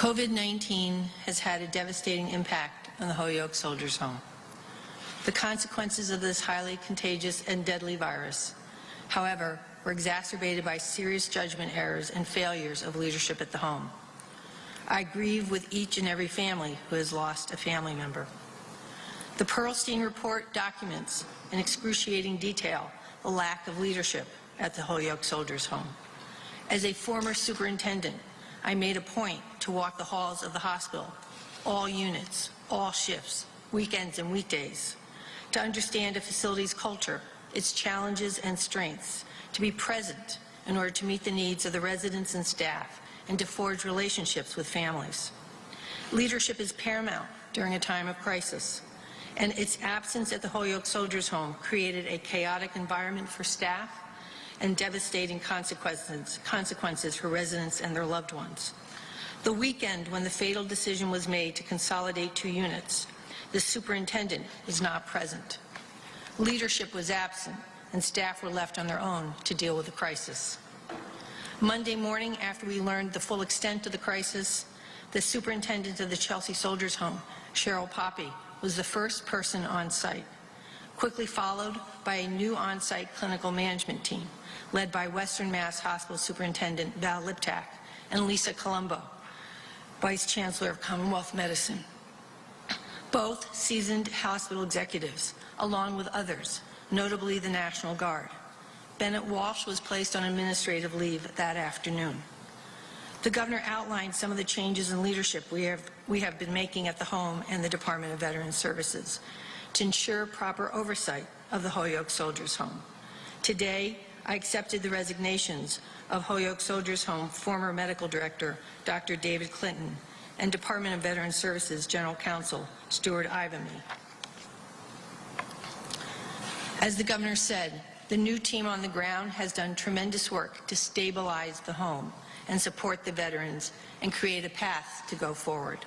COVID-19 has had a devastating impact on the Holyoke Soldiers Home. The consequences of this highly contagious and deadly virus, however, were exacerbated by serious judgment errors and failures of leadership at the home. I grieve with each and every family who has lost a family member. The Pearlstein report documents in excruciating detail the lack of leadership at the Holyoke Soldiers Home. As a former superintendent, I made a point to walk the halls of the hospital, all units, all shifts, weekends and weekdays, to understand a facility's culture, its challenges and strengths, to be present in order to meet the needs of the residents and staff, and to forge relationships with families. Leadership is paramount during a time of crisis, and its absence at the Holyoke Soldiers Home created a chaotic environment for staff and devastating consequences for residents and their loved ones. The weekend when the fatal decision was made to consolidate 2 units, the superintendent was not present. Leadership was absent, and staff were left on their own to deal with the crisis. Monday morning, after we learned the full extent of the crisis, the superintendent of the Chelsea Soldiers Home, Cheryl Poppy, was the first person on site, quickly followed by a new on-site clinical management team led by Western Mass Hospital Superintendent Val Liptak and Lisa Colombo, Vice Chancellor of Commonwealth Medicine. Both seasoned hospital executives, along with others, notably the National Guard. Bennett Walsh was placed on administrative leave that afternoon. The governor outlined some of the changes in leadership we have been making at the home and the Department of Veterans Services to ensure proper oversight of the Holyoke Soldiers Home. Today, I accepted the resignations of Holyoke Soldiers Home former medical director Dr. David Clinton and Department of Veterans Services General Counsel Stuart Ivamy. As the governor said, the new team on the ground has done tremendous work to stabilize the home and support the veterans and create a path to go forward.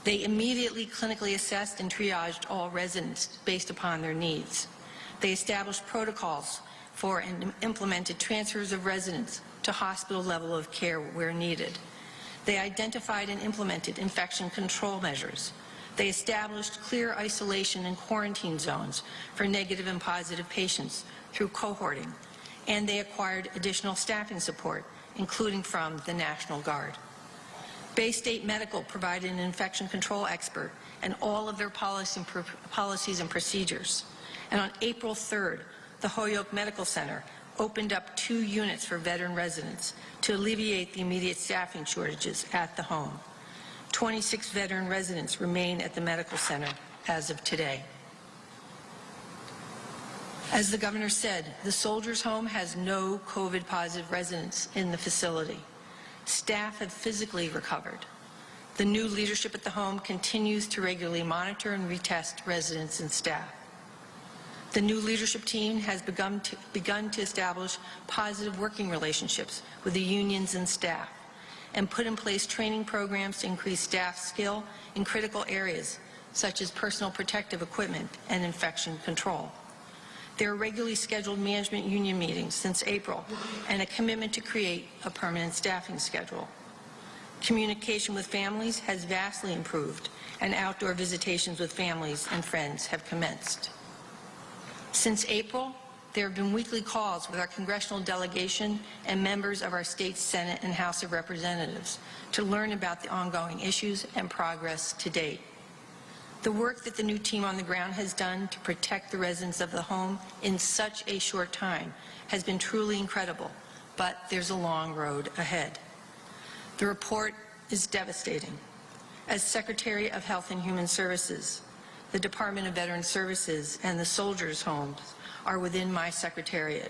They immediately clinically assessed and triaged all residents based upon their needs. They established protocols for and implemented transfers of residents to hospital level of care where needed. They identified and implemented infection control measures. They established clear isolation and quarantine zones for negative and positive patients through cohorting, and they acquired additional staffing support, including from the National Guard. Bay State Medical provided an infection control expert and all of their policies and procedures. And on April 3rd, the Holyoke Medical Center opened up 2 units for veteran residents to alleviate the immediate staffing shortages at the home. 26 veteran residents remain at the medical center as of today. As the governor said, the Soldiers Home has no COVID-positive residents in the facility. Staff have physically recovered. The new leadership at the home continues to regularly monitor and retest residents and staff. The new leadership team has begun to establish positive working relationships with the unions and staff and put in place training programs to increase staff skill in critical areas such as personal protective equipment and infection control. There are regularly scheduled management union meetings since April and a commitment to create a permanent staffing schedule. Communication with families has vastly improved, and outdoor visitations with families and friends have commenced. Since April, there have been weekly calls with our congressional delegation and members of our state Senate and House of Representatives to learn about the ongoing issues and progress to date. The work that the new team on the ground has done to protect the residents of the home in such a short time has been truly incredible, but there's a long road ahead. The report is devastating. As Secretary of Health and Human Services, the Department of Veterans Services and the Soldiers' Homes are within my secretariat.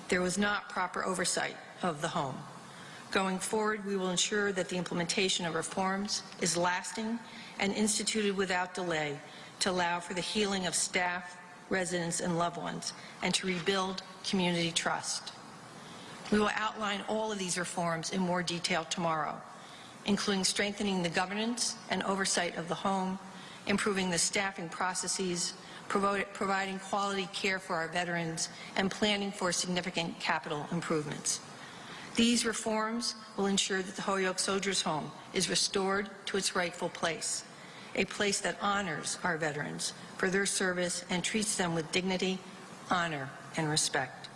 There was not proper oversight of the home. Going forward, we will ensure that the implementation of reforms is lasting and instituted without delay to allow for the healing of staff, residents, and loved ones, and to rebuild community trust. We will outline all of these reforms in more detail tomorrow, including strengthening the governance and oversight of the home, improving the staffing processes, providing quality care for our veterans, and planning for significant capital improvements. These reforms will ensure that the Holyoke Soldiers Home is restored to its rightful place, a place that honors our veterans for their service and treats them with dignity, honor, and respect.